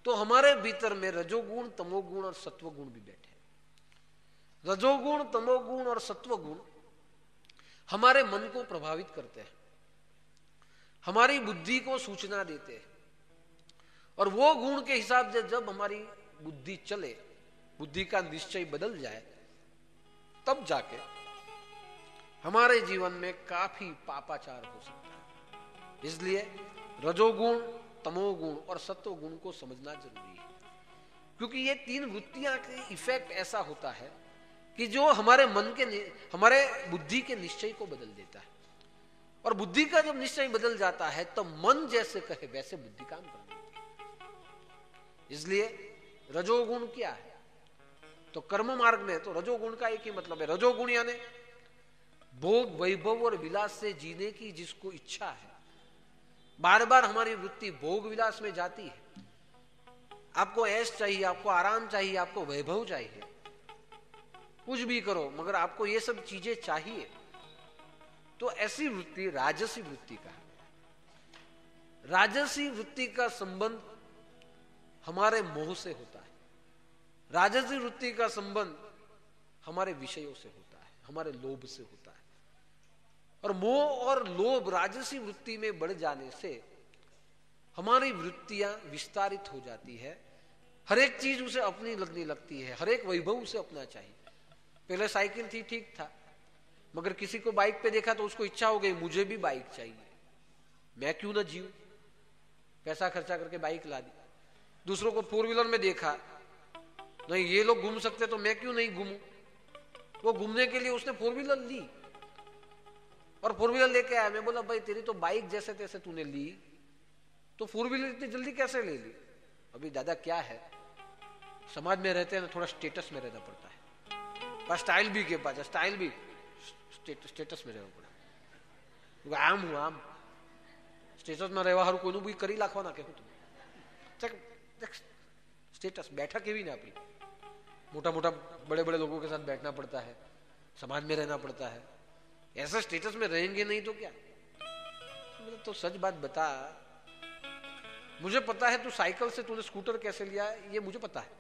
तो हमारे भीतर में रजोगुण, तमोगुण और सत्वगुण भी बैठे। रजोगुण, तमोगुण और सत्वगुण हमारे मन को प्रभावित करते हैं, हमारी बुद्धि को सूचना देते हैं, और वो गुण के हिसाब से जब हमारी बुद्धि चले, बुद्धि का निश्चय बदल जाए, तब जाके हमारे जीवन में काफी पापाचार हो सकता है। इसलिए रजोगुण, तमोगुण और सत्वगुण को समझना जरूरी है, क्योंकि ये तीन वृत्तियां के इफेक्ट ऐसा होता है कि जो हमारे मन के, हमारे बुद्धि के निश्चय को बदल देता है, और बुद्धि का जब निश्चय बदल जाता है तो मन जैसे कहे वैसे बुद्धि काम करने लगती है। इसलिए रजोगुण क्या है, तो कर्म मार्ग में तो रजोगुण का एक ही मतलब है, रजोगुण यानी भोग, वैभव और विलास से जीने की जिसको इच्छा है, बार बार हमारी वृत्ति भोग विलास में जाती है। आपको ऐश चाहिए, आपको आराम चाहिए, आपको वैभव चाहिए, कुछ भी करो मगर आपको ये सब चीजें चाहिए, तो ऐसी वृत्ति राजसी वृत्ति का है। राजसी वृत्ति का संबंध हमारे मोह से होता है, राजसी वृत्ति का संबंध हमारे विषयों से होता है, हमारे लोभ से होता है। और मोह और लोभ राजसी वृत्ति में बढ़ जाने से हमारी वृत्तियां विस्तारित हो जाती है, हर एक चीज उसे अपनी लगने लगती है, हर एक वैभव उसे अपना चाहिए। पहले साइकिल थी, ठीक था, मगर किसी को बाइक पे देखा तो उसको इच्छा हो गई मुझे भी बाइक चाहिए, मैं क्यों ना जीऊं, पैसा खर्चा करके बाइक ला दी। दूसरों को फोर व्हीलर में देखा, नहीं ये लोग घूम सकते तो मैं क्यों नहीं घूमूं, वो घूमने के लिए उसने फोर व्हीलर ली और फोर व्हीलर लेके आया। मैं बोला भाई तेरी तो बाइक जैसे तैसे तूने ली, तो फोर व्हीलर इतनी जल्दी कैसे ले ली? अभी दादा क्या है, समाज में रहते हैं ना, थोड़ा स्टेटस में रहना पड़ता है, पर स्टाइल भी के पास, स्टाइल भी स्टेटस में રહેવું પડે। આમ હું આમ સ્ટેટસમાં રહેવા હારું કોઈનું બી કરી નાખવાના કે હું स्टेटस बैठा केवी ना अपनी, मोटा मोटा बड़े बड़े लोगों के साथ बैठना पड़ता है, समाज में रहना पड़ता है, ऐसा स्टेटस में रहेंगे नहीं तो क्या? तो सच बात बता, मुझे पता है तू साइकिल से तूने स्कूटर कैसे लिया है, ये मुझे पता है,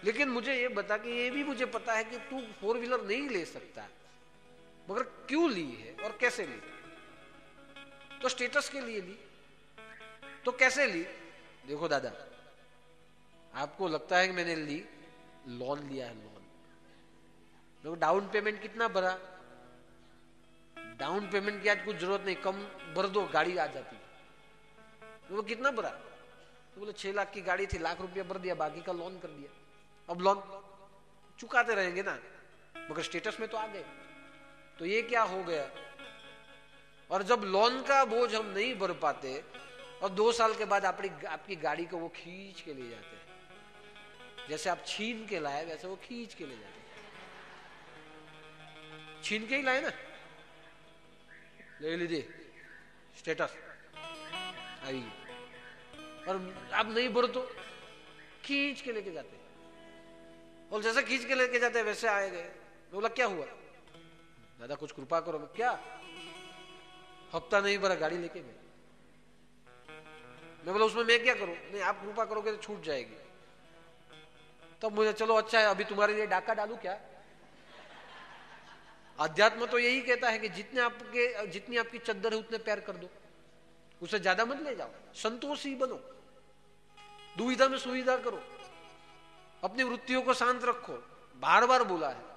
लेकिन मुझे ये बता कि ये भी मुझे पता है कि तू फोर व्हीलर नहीं ले सकता, मगर क्यों ली है और कैसे ली? तो स्टेटस के लिए ली, तो कैसे ली? देखो दादा, आपको लगता है कि मैंने ली, लोन लिया है, लोन। देखो डाउन पेमेंट कितना भरा, डाउन पेमेंट की आज कुछ जरूरत नहीं, कम भर दो गाड़ी आ जाती। तो वो कितना भरा? तो बोले 6 लाख की गाड़ी थी, लाख रुपया भर दिया, बाकी का लोन कर दिया। अब लोन चुकाते रहेंगे ना, मगर स्टेटस में तो आ गए। तो ये क्या हो गया? और जब लोन का बोझ हम नहीं भर पाते और 2 साल के बाद आपकी गाड़ी को वो खींच के ले जाते हैं, जैसे आप छीन के लाए वैसे वो खींच के ले जाते हैं। छीन के ही लाए ना, ले लीजिए स्टेटस आई, और आप नहीं भरो तो खींच के लेके जाते हैं, और जैसे खींच के लेके जाते हैं वैसे आए गए। बोला क्या हुआ? दादा कुछ कृपा करो। क्या? हफ्ता नहीं भरा गाड़ी लेके गए। मैं बोला उसमें मैं क्या करूं? नहीं आप कृपा करोगे तो छूट जाएगी। तब मुझे चलो अच्छा है, अभी तुम्हारे लिए डाका डालू क्या? अध्यात्म तो यही कहता है कि जितनी आपकी चद्दर है उतने पैर कर दो, उसे ज्यादा मत ले जाओ, संतोषी बनो, दुविधा में सुविधा करो, अपनी वृत्तियों को शांत रखो, बार बार बोला है।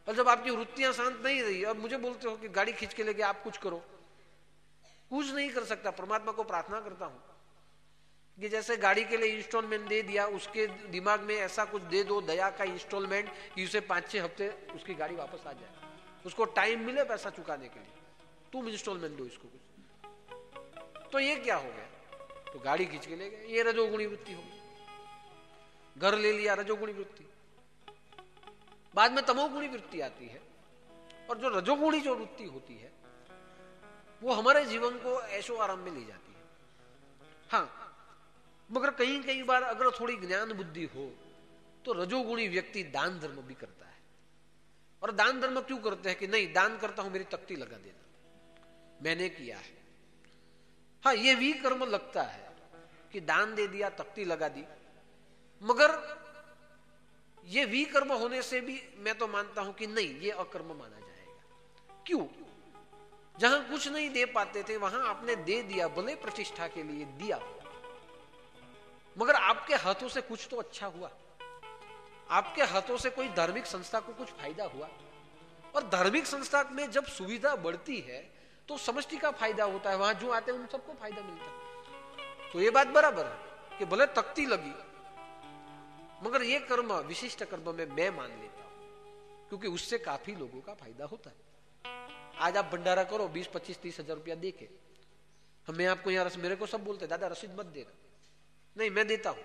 और जब आपकी वृत्तियां शांत नहीं रही और मुझे बोलते हो कि गाड़ी खींच के लेके आप कुछ करो, कुछ नहीं कर सकता। परमात्मा को प्रार्थना करता हूं कि जैसे गाड़ी के लिए इंस्टॉलमेंट दे दिया, उसके दिमाग में ऐसा कुछ दे दो दया का इंस्टॉलमेंट कि उसे 5-6 हफ्ते उसकी गाड़ी वापस आ जाए, उसको टाइम मिले पैसा चुकाने के लिए, तुम इंस्टॉलमेंट दो इसको कुछ। तो ये क्या हो गया? तो गाड़ी खींच के ले गए, ये रजोगुणी वृत्ति होगी। घर ले लिया, रजोगुणी वृत्ति। बाद में तमोगुणी वृत्ति आती है, और जो रजोगुणी जो वृत्ति होती है वो हमारे जीवन को ऐशो आराम में ले जाती है। हाँ, मगर कई बार अगर थोड़ी ज्ञान बुद्धि हो तो रजोगुणी व्यक्ति दान धर्म भी करता है। और दान धर्म क्यों करते हैं? कि नहीं दान करता हूं मेरी तख्ती लगा देना, मैंने किया है। हाँ, ये भी कर्म लगता है कि दान दे दिया, तख्ती लगा दी, मगर ये विकर्म होने से भी मैं तो मानता हूं कि नहीं, ये अकर्म माना जाएगा। क्यों? जहां कुछ नहीं दे पाते थे वहां आपने दे दिया, भले प्रतिष्ठा के लिए दिया, मगर आपके हाथों से कुछ तो अच्छा हुआ, आपके हाथों से कोई धार्मिक संस्था को कुछ फायदा हुआ। और धार्मिक संस्था में जब सुविधा बढ़ती है तो समष्टि का फायदा होता है, वहां जो आते हैं उन सबको फायदा मिलता है। तो ये बात बराबर है कि भले तख्ती लगी, मगर ये कर्म विशिष्ट कर्म में मैं मान लेता हूं, क्योंकि उससे काफी लोगों का फायदा होता है। आज आप भंडारा करो 20, 25, 30 हजार रुपया देके, मैं आपको यहाँ मेरे को सब बोलते दादा रसीद मत देना, नहीं मैं देता हूं।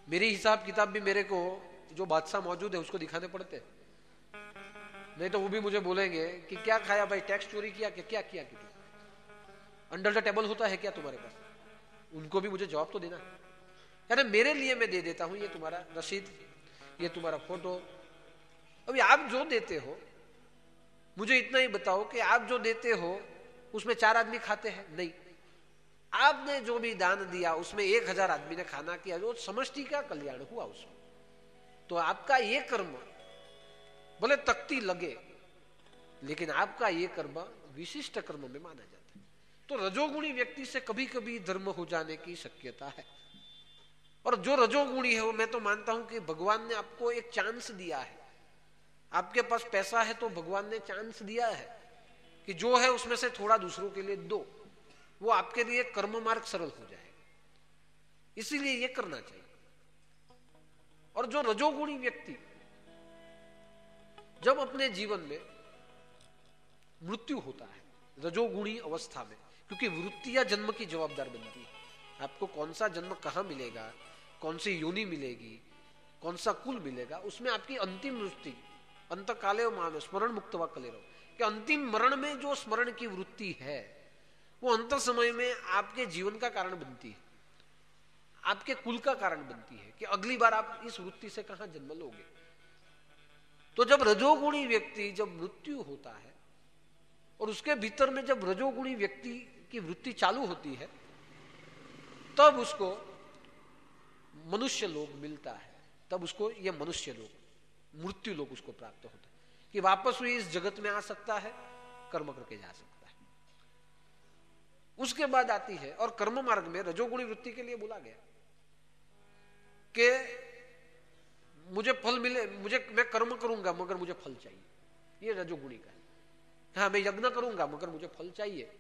मेरी हिसाब किताब भी मेरे को जो बादशाह मौजूद है उसको दिखाने पड़ते हैं, नहीं तो वो भी मुझे बोलेंगे कि क्या खाया भाई, टैक्स चोरी किया कि क्या किया, कि अंडर द टेबल होता है क्या तुम्हारे पास? उनको भी मुझे जवाब तो देना है। यानी मेरे लिए मैं दे देता हूं, ये तुम्हारा रसीद, ये तुम्हारा फोटो। अभी आप जो देते हो मुझे इतना ही बताओ कि आप जो देते हो उसमें 4 आदमी खाते हैं? नहीं। आपने जो भी दान दिया उसमें 1000 आदमी ने खाना किया, जो समष्टि का कल्याण हुआ उसमें। तो आपका ये कर्म भले तख्ती लगे, लेकिन आपका ये कर्म विशिष्ट कर्म में माना जाता है। तो रजोगुणी व्यक्ति से कभी कभी धर्म हो जाने की शक्यता है। और जो रजोगुणी है वो मैं तो मानता हूं कि भगवान ने आपको एक चांस दिया है। आपके पास पैसा है तो भगवान ने चांस दिया है कि जो है उसमें से थोड़ा दूसरों के लिए दो, वो आपके लिए कर्म मार्ग सरल हो जाएगा, इसीलिए ये करना चाहिए। और जो रजोगुणी व्यक्ति जब अपने जीवन में मृत्यु होता है रजोगुणी अवस्था में, क्योंकि वृत्तियां जन्म की जवाबदार बनती है। आपको कौन सा जन्म कहां मिलेगा, कौन सी योनि मिलेगी, कौन सा कुल मिलेगा, उसमें आपकी अंतिम वृत्ति अंतकाले मानो स्मरण मुक्त व कले रहो, कि अंतिम मरण में जो स्मरण की वृत्ति है वो अंत समय में आपके जीवन का कारण बनती है, आपके कुल का कारण बनती है कि अगली बार आप इस वृत्ति से कहां जन्म लोगे। तो जब रजोगुणी व्यक्ति जब मृत्यु होता है और उसके भीतर में जब रजोगुणी व्यक्ति की वृत्ति चालू होती है, तब उसको मनुष्य लोक मिलता है, तब उसको यह मनुष्य लोक मृत्यु लोक उसको प्राप्त होता है कि वापस वो इस जगत में आ सकता है, कर्म करके जा सकता है। उसके बाद आती है, और कर्म मार्ग में रजोगुणी वृत्ति के लिए बोला गया कि मुझे फल मिले, मैं कर्म करूंगा मगर मुझे फल चाहिए, ये रजोगुणी का है। हाँ, मैं यज्ञ करूंगा मगर मुझे फल चाहिए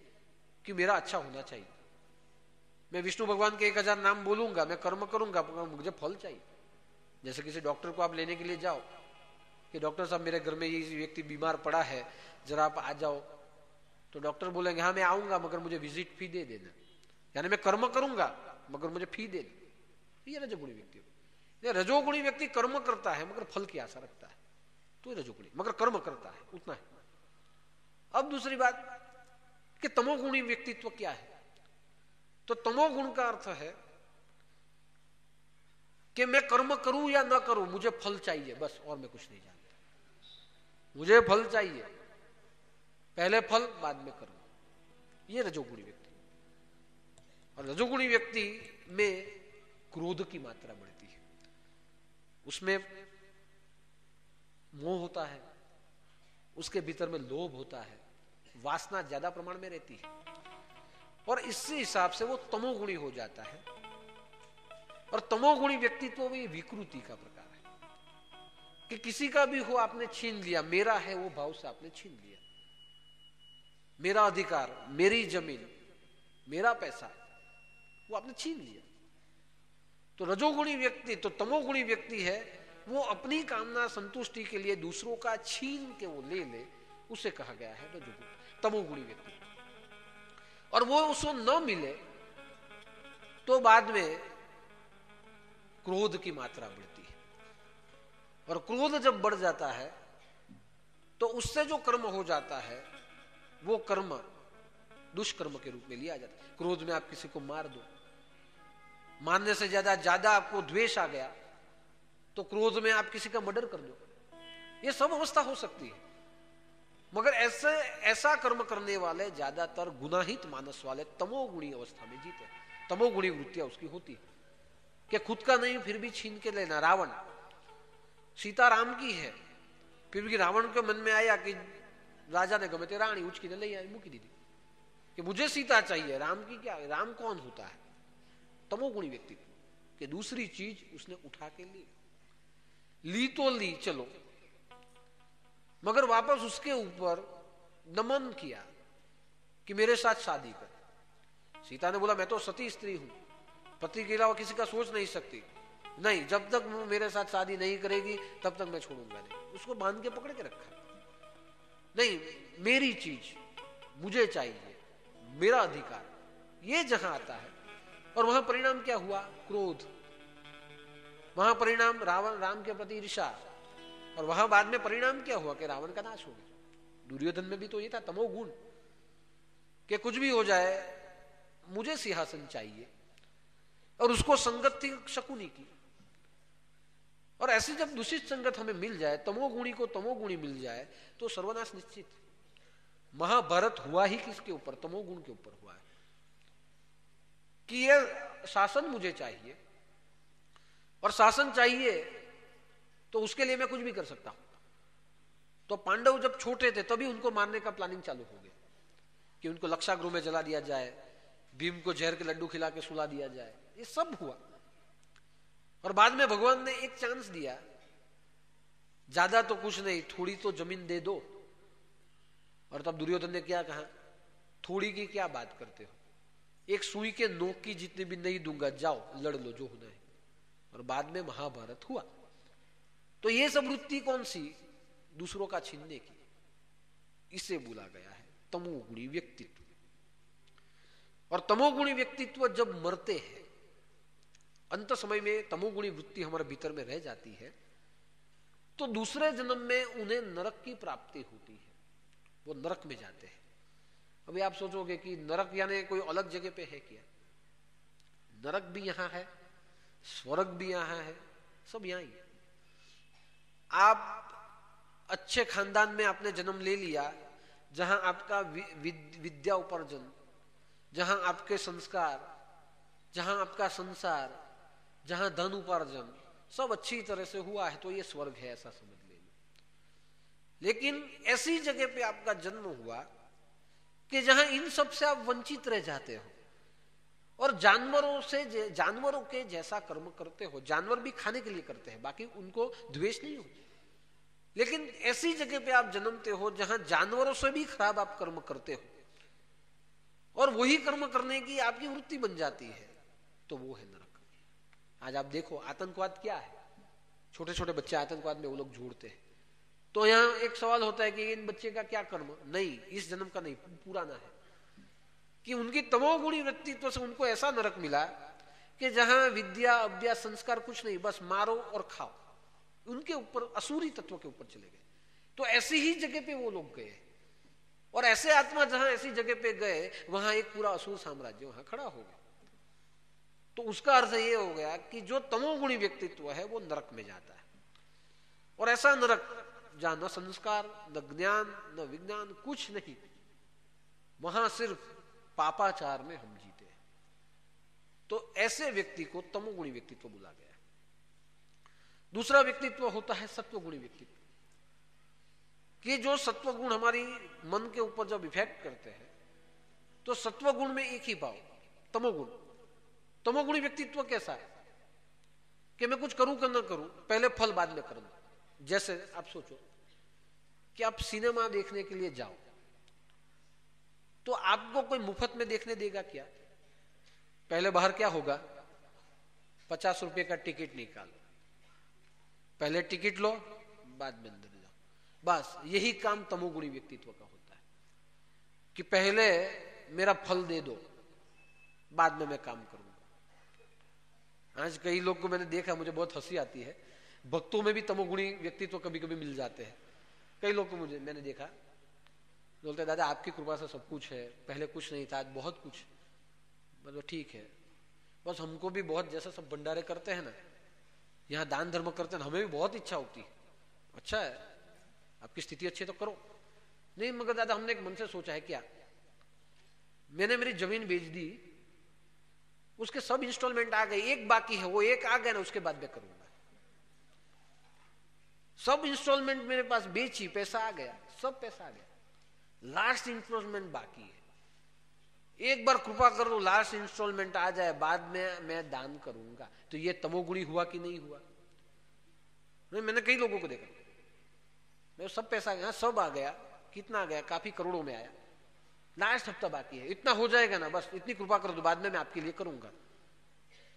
कि मेरा अच्छा होना चाहिए। मैं विष्णु भगवान के 1000 नाम बोलूंगा, मैं कर्म करूंगा मगर मुझे फल चाहिए। जैसे किसी डॉक्टर को आप लेने के लिए जाओ कि डॉक्टर साहब मेरे घर में ये व्यक्ति बीमार पड़ा है, जरा आप आ जाओ, तो डॉक्टर बोलेंगे हाँ मैं आऊंगा मगर मुझे विजिट फी दे देना, यानी मैं कर्म करूंगा मगर मुझे फी दे देना। ये रजोगुणी व्यक्ति। रजोगुणी व्यक्ति कर्म करता है मगर फल की आशा रखता है, तो रजोगुणी, मगर कर्म करता है उतना है। अब दूसरी बात कि तमोगुणी व्यक्तित्व क्या है, तो तमोगुण का अर्थ है कि मैं कर्म करूं या ना करूं मुझे फल चाहिए बस, और मैं कुछ नहीं जानता, मुझे फल चाहिए, पहले फल बाद में कर्म। ये रजोगुणी व्यक्ति। और रजोगुणी व्यक्ति में क्रोध की मात्रा बढ़ती है, उसमें मोह होता है, उसके भीतर में लोभ होता है, वासना ज्यादा प्रमाण में रहती है, और इसी हिसाब से वो तमोगुणी हो जाता है। और तमोगुणी व्यक्तित्व भी विकृति का प्रकार है कि किसी का भी हो आपने छीन लिया, मेरा है वो भाव से आपने छीन लिया, मेरा अधिकार, मेरी जमीन, मेरा पैसा, वो आपने छीन लिया। तो रजोगुणी व्यक्ति, तो तमोगुणी व्यक्ति है वो अपनी कामना संतुष्टि के लिए दूसरों का छीन के वो ले, उसे कहा गया है रजोगुणी, तमोगुणी व्यक्ति। और वो उसको न मिले तो बाद में क्रोध की मात्रा बढ़ती है, और क्रोध जब बढ़ जाता है तो उससे जो कर्म हो जाता है वो कर्म दुष्कर्म के रूप में लिया जाता है। क्रोध में आप किसी को मार दो, मारने से ज्यादा आपको द्वेष आ गया तो क्रोध में आप किसी का मर्डर कर दो, ये सब अवस्था हो सकती है। मगर ऐसा कर्म करने वाले ज्यादातर गुनाहित मानस वाले तमोगुणी अवस्था में जीते। तमोगुणी वृत्तियां उसकी होती है कि खुद का नहीं फिर भी छीन के लेना। रावण, सीता राम की है, फिर भी रावण के मन में आया कि राजा ने गमे ते रानी उचकी ने ले आई, मुकी दी कि मुझे सीता चाहिए, राम की क्या, राम कौन होता है? तमोगुणी व्यक्तित्व कि दूसरी चीज उसने उठा के ली तो ली, चलो, मगर वापस उसके ऊपर नमन किया कि मेरे साथ शादी कर। सीता ने बोला मैं तो सती स्त्री हूं, पति के अलावा किसी का सोच नहीं सकती, नहीं, जब तक वो मेरे साथ शादी नहीं करेगी तब तक मैं छोड़ूंगा नहीं। उसको बांध के पकड़ के रखा, नहीं, मेरी चीज मुझे चाहिए, मेरा अधिकार, ये जहां आता है। और वहां परिणाम क्या हुआ? क्रोध, वहां परिणाम राम के प्रति ईर्ष्या, और वहां बाद में परिणाम क्या हुआ कि रावण का नाश हो गया। दुर्योधन में भी तो ये था तमोगुण कि कुछ भी हो जाए मुझे सिंहासन चाहिए, और उसको संगत थी शकुनी की। और ऐसी जब दूषित संगत हमें मिल जाए, तमोगुणी को तमोगुणी मिल जाए, तो सर्वनाश निश्चित। महाभारत हुआ ही किसके ऊपर? तमोगुण के ऊपर हुआ है कि ये शासन मुझे चाहिए, और शासन चाहिए तो उसके लिए मैं कुछ भी कर सकता हूं। तो पांडव जब छोटे थे तभी उनको मारने का प्लानिंग चालू हो गया कि उनको लक्षागृह में जला दिया जाए, भीम को जहर के लड्डू खिला के सुला दिया जाए, ये सब हुआ। और बाद में भगवान ने एक चांस दिया, ज्यादा तो कुछ नहीं, थोड़ी तो जमीन दे दो। और तब दुर्योधन ने क्या कहा? थोड़ी की क्या बात करते हो, एक सुई के नोक की जितनी भी नहीं दूंगा, जाओ लड़ लो जो होना है। और बाद में महाभारत हुआ। तो ये सब वृत्ति कौन सी? दूसरों का छीनने की। इसे बोला गया है तमोगुणी व्यक्तित्व। और तमोगुणी व्यक्तित्व जब मरते हैं, अंत समय में तमोगुणी वृत्ति हमारे भीतर में रह जाती है, तो दूसरे जन्म में उन्हें नरक की प्राप्ति होती है, वो नरक में जाते हैं। अभी आप सोचोगे कि नरक यानी कोई अलग जगह पे है क्या? नरक भी यहां है, स्वर्ग भी यहां है, सब यहां ही है। आप अच्छे खानदान में आपने जन्म ले लिया, जहां आपका विद्या उपार्जन, जहां आपके संस्कार, जहां आपका संसार, जहां धन उपार्जन सब अच्छी तरह से हुआ है, तो ये स्वर्ग है, ऐसा समझ लेना। लेकिन ऐसी जगह पे आपका जन्म हुआ कि जहां इन सब से आप वंचित रह जाते हो, और जानवरों के जैसा कर्म करते हो। जानवर भी खाने के लिए करते हैं, बाकी उनको द्वेष नहीं होता। लेकिन ऐसी जगह पे आप जन्मते हो जहां जानवरों से भी खराब आप कर्म करते हो, और वही कर्म करने की आपकी वृत्ति बन जाती है, तो वो है नरक। आज आप देखो आतंकवाद क्या है, छोटे छोटे बच्चे आतंकवाद में वो लोग जोड़ते हैं। तो यहां एक सवाल होता है कि इन बच्चे का क्या कर्म? नहीं, इस जन्म का नहीं, पुराना है, कि उनकी तमोगुणी व्यक्तित्व से उनको ऐसा नरक मिला कि जहां विद्या अभ्यास संस्कार कुछ नहीं, बस मारो और खाओ। उनके ऊपर असुरी तत्व के ऊपर चले गए। तो ऐसी ही जगह पे वो लोग गए, और ऐसे आत्मा जहां ऐसी जगह पे गए, वहां एक पूरा असुर साम्राज्य वहां खड़ा हो गया। तो उसका अर्थ ये हो गया कि जो तमोगुणी व्यक्तित्व है वो नरक में जाता है। और ऐसा नरक जहां न संस्कार, न ज्ञान, न विज्ञान, कुछ नहीं, वहां सिर्फ पापाचार में हम जीते हैं। तो ऐसे व्यक्ति को तमोगुणी व्यक्तित्व बोला गया है। दूसरा व्यक्तित्व होता है सत्वगुणी व्यक्तित्व, कि जो सत्वगुण हमारी मन के ऊपर जब इफेक्ट करते हैं, तो सत्वगुण में एक ही भाव, तमोगुण। तमोगुणी व्यक्तित्व कैसा है कि मैं कुछ करूं कि ना करूं, पहले फल बाद में करना। जैसे आप सोचो कि आप सिनेमा देखने के लिए जाओ, तो आपको कोई मुफ्त में देखने देगा क्या? पहले बाहर क्या होगा? 50 रुपए का टिकट निकालो, पहले टिकट लो, बाद में अंदर जाओ। बस यही काम तमोगुणी व्यक्तित्व का होता है कि पहले मेरा फल दे दो, बाद में मैं काम करूंगा। आज कई लोग को मैंने देखा, मुझे बहुत हंसी आती है, भक्तों में भी तमोगुणी व्यक्तित्व कभी कभी मिल जाते हैं। कई लोग को मैंने देखा, बोलते दादा आपकी कृपा से सब कुछ है, पहले कुछ नहीं था, आज बहुत कुछ। मतलब ठीक है, बस हमको भी बहुत, जैसा सब भंडारे करते हैं ना, यहाँ दान धर्म करते हैं, हमें भी बहुत इच्छा होती है। अच्छा है, आपकी स्थिति अच्छी है तो करो। नहीं मगर दादा हमने एक मन से सोचा है क्या, मैंने मेरी जमीन बेच दी, उसके सब इंस्टॉलमेंट आ गए, एक बाकी है, वो एक आ गया ना, उसके बाद मैं करूंगा। सब इंस्टॉलमेंट मेरे पास बेची, पैसा आ गया, सब पैसा आ गया, लास्ट इंस्टॉलमेंट बाकी है। एक बार कृपा कर दो, लास्ट इंस्टॉलमेंट आ जाए, बाद में मैं दान करूंगा। तो ये तमोगुणी हुआ कि नहीं हुआ? मैंने कई लोगों को देखा, मैं सब पैसा आ गया, सब आ गया, कितना आ गया, काफी करोड़ों में आया, लास्ट हफ्ता बाकी है, इतना हो जाएगा ना, बस इतनी कृपा कर दो, बाद में मैं आपके लिए करूंगा।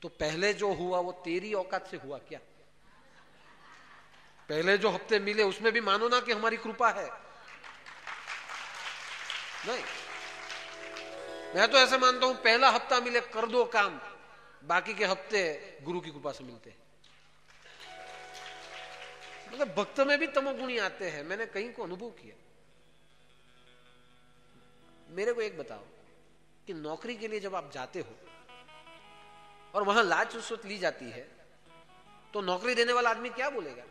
तो पहले जो हुआ वो तेरी औकात से हुआ क्या? पहले जो हफ्ते मिले उसमें भी मानो ना कि हमारी कृपा है। नहीं, मैं तो ऐसे मानता हूं, पहला हफ्ता मिले कर दो काम, बाकी के हफ्ते गुरु की कृपा से मिलते हैं। मतलब भक्त में भी तमोगुणी आते हैं, मैंने कहीं को अनुभव किया। मेरे को एक बताओ कि नौकरी के लिए जब आप जाते हो और वहां लाच रिश्वत ली जाती है, तो नौकरी देने वाला आदमी क्या बोलेगा?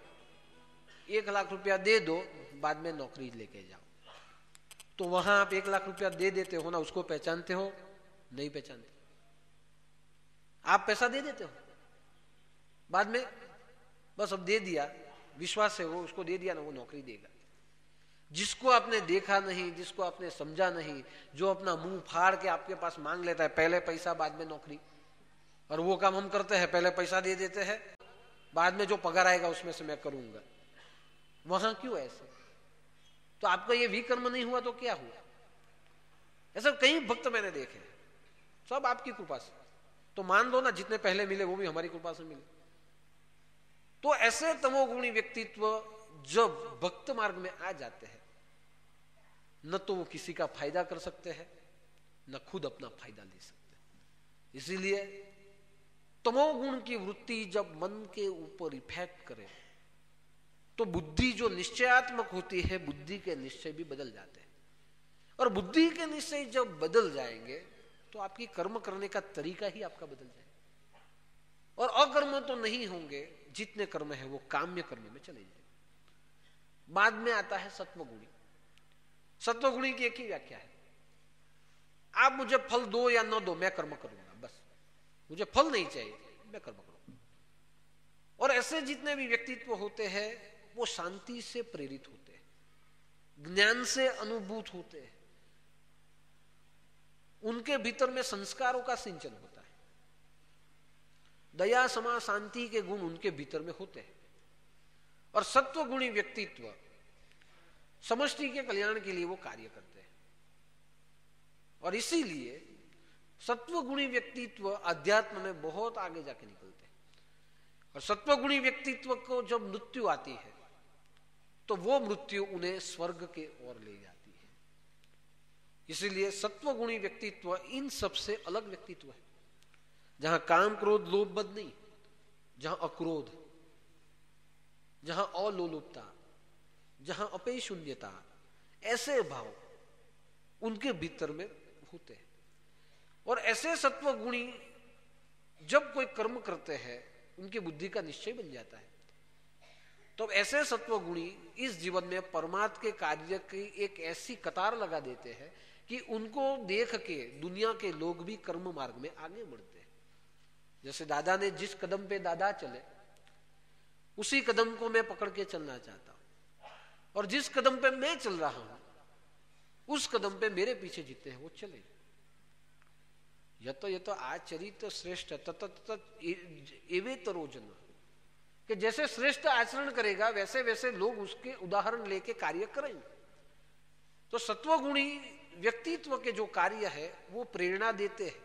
1 लाख रुपया दे दो, बाद में नौकरी लेके जाओ। तो वहां आप 1 लाख रुपया दे देते हो ना, उसको पहचानते हो? नहीं पहचानते। आप पैसा दे देते हो, बाद में बस अब दे दिया, विश्वास है वो, उसको दे दिया ना, वो नौकरी देगा। जिसको आपने देखा नहीं, जिसको आपने समझा नहीं, जो अपना मुंह फाड़ के आपके पास मांग लेता है, पहले पैसा बाद में नौकरी, और वो काम हम करते हैं, पहले पैसा दे देते हैं, बाद में जो पगार आएगा उसमें से मैं करूंगा। वहां क्यों ऐसे? तो आपका ये विकर्म नहीं हुआ तो क्या हुआ? ऐसा कई भक्त मैंने देखे, सब आपकी कृपा से। तो मान लो ना, जितने पहले मिले वो भी हमारी कृपा से मिले। तो ऐसे तमोगुणी व्यक्तित्व जब भक्त मार्ग में आ जाते हैं, न तो वो किसी का फायदा कर सकते हैं, न खुद अपना फायदा ले सकते हैं। इसीलिए तमोगुण की वृत्ति जब मन के ऊपर इफेक्ट करे, तो बुद्धि जो निश्चयात्मक होती है, बुद्धि के निश्चय भी बदल जाते हैं। और बुद्धि के निश्चय जब बदल जाएंगे, तो आपकी कर्म करने का तरीका ही आपका बदल जाएगा। और अकर्म तो नहीं होंगे, जितने कर्म है वो काम्य कर्म में चले जाएंगे। बाद में आता है सत्वगुणी। सत्वगुणी की एक ही व्याख्या है, आप मुझे फल दो या न दो, मैं कर्म करूंगा, बस मुझे फल नहीं चाहिए, मैं कर्म करूंगा। और ऐसे जितने भी व्यक्तित्व होते हैं, वो शांति से प्रेरित होते हैं, ज्ञान से अनुभूत होते हैं, उनके भीतर में संस्कारों का सिंचन होता है, दया क्षमा शांति के गुण उनके भीतर में होते हैं। और सत्वगुणी व्यक्तित्व समष्टि के कल्याण के लिए वो कार्य करते हैं। और इसीलिए सत्वगुणी व्यक्तित्व अध्यात्म में बहुत आगे जाके निकलते हैं। और सत्वगुणी व्यक्तित्व को जब मृत्यु आती है, तो वो मृत्यु उन्हें स्वर्ग के ओर ले जाती है। इसीलिए सत्वगुणी व्यक्तित्व इन सबसे अलग व्यक्तित्व है, जहां काम क्रोध लोभ बद नहीं, जहां अक्रोध, जहां अलोलुपता, जहां अपेय शून्यता, ऐसे भाव उनके भीतर में होते हैं। और ऐसे सत्वगुणी जब कोई कर्म करते हैं, उनकी बुद्धि का निश्चय बन जाता है। तो ऐसे सत्वगुणी इस जीवन में परमात्मा के कार्य की एक ऐसी कतार लगा देते हैं कि उनको देख के दुनिया के लोग भी कर्म मार्ग में आगे बढ़ते हैं। जैसे दादा ने जिस कदम पे दादा चले, उसी कदम को मैं पकड़ के चलना चाहता हूं। और जिस कदम पे मैं चल रहा हूं, उस कदम पे मेरे पीछे जितने हैं वो चले। यत आचरित श्रेष्ठ तत एवेतरो जन, कि जैसे श्रेष्ठ आचरण करेगा, वैसे वैसे लोग उसके उदाहरण लेके कार्य करेंगे। तो सत्वगुणी व्यक्तित्व के जो कार्य है वो प्रेरणा देते हैं,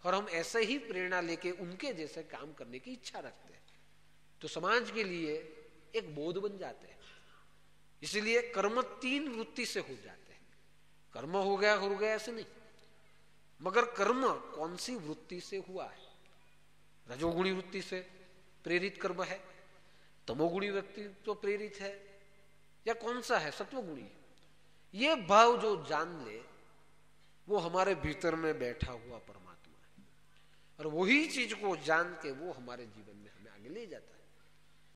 और हम ऐसे ही प्रेरणा लेके उनके जैसे काम करने की इच्छा रखते हैं, तो समाज के लिए एक बोध बन जाते हैं। इसीलिए कर्म 3 वृत्ति से हो जाते हैं। कर्म हो गया ऐसे नहीं, मगर कर्म कौन सी वृत्ति से हुआ है? रजोगुणी वृत्ति से प्रेरित कर्म है, तमोगुणी व्यक्ति तो प्रेरित है, या कौन सा है? सत्वगुणी है। ये भाव जो जान ले, वो हमारे भीतर में बैठा हुआ परमात्मा है। और वही चीज को जान के वो हमारे जीवन में हमें आगे ले जाता है।